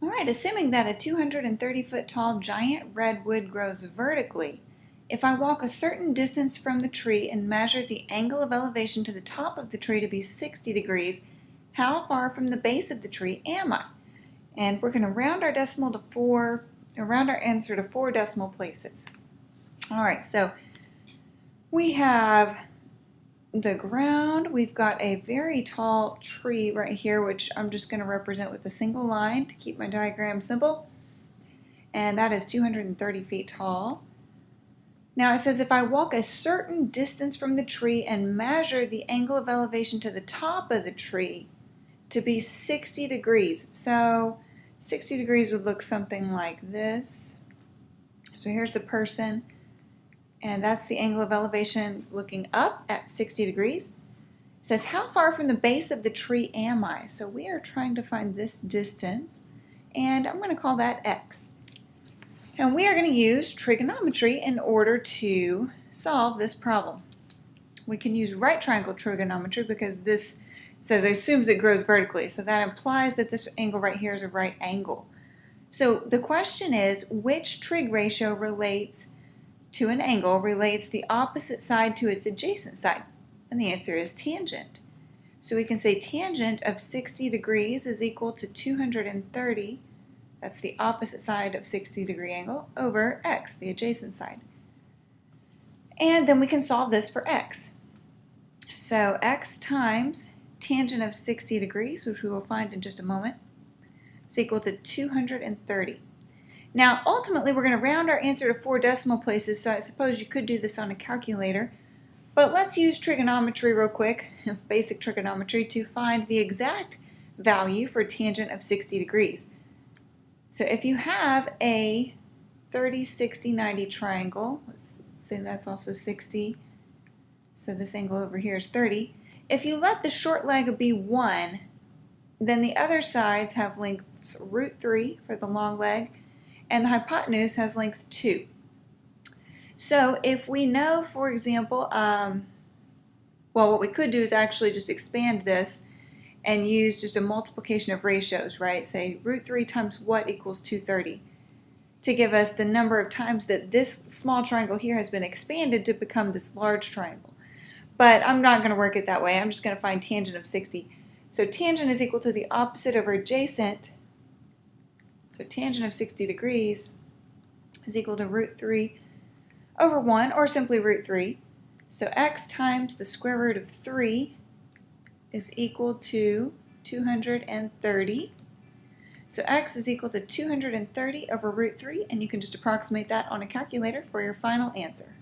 All right, assuming that a 230-foot tall giant redwood grows vertically, if I walk a certain distance from the tree and measure the angle of elevation to the top of the tree to be 60 degrees, how far from the base of the tree am I? And we're going to round our answer to 4 decimal places. All right, so we have the ground. We've got a very tall tree right here, which I'm just going to represent with a single line to keep my diagram simple. And that is 230 feet tall. Now it says if I walk a certain distance from the tree and measure the angle of elevation to the top of the tree to be 60 degrees. So 60 degrees would look something like this. So here's the person, and that's the angle of elevation looking up at 60 degrees. It says, how far from the base of the tree am I? So we are trying to find this distance, and I'm going to call that x. And we are going to use trigonometry in order to solve this problem. We can use right triangle trigonometry because this says assumes it grows vertically, so that implies that this angle right here is a right angle. So the question is, which trig ratio relates to an angle, relates the opposite side to its adjacent side? And the answer is tangent. So we can say tangent of 60 degrees is equal to 230, that's the opposite side of 60 degree angle, over x, the adjacent side. And then we can solve this for x. So x times tangent of 60 degrees, which we will find in just a moment, is equal to 230. Now, ultimately, we're going to round our answer to 4 decimal places, so I suppose you could do this on a calculator. But let's use trigonometry real quick, basic trigonometry, to find the exact value for tangent of 60 degrees. So if you have a 30, 60, 90 triangle, let's say that's also 60, so this angle over here is 30. If you let the short leg be 1, then the other sides have lengths √3 for the long leg, and the hypotenuse has length 2. So if we know, for example, well, what we could do is actually just expand this and use just a multiplication of ratios, right? Say √3 times what equals 230 to give us the number of times that this small triangle here has been expanded to become this large triangle. But I'm not going to work it that way. I'm just going to find tangent of 60. So tangent is equal to the opposite over adjacent. So tangent of 60 degrees is equal to √3 over 1, or simply √3. So x times the square root of 3 is equal to 230. So x is equal to 230 over √3, and you can just approximate that on a calculator for your final answer.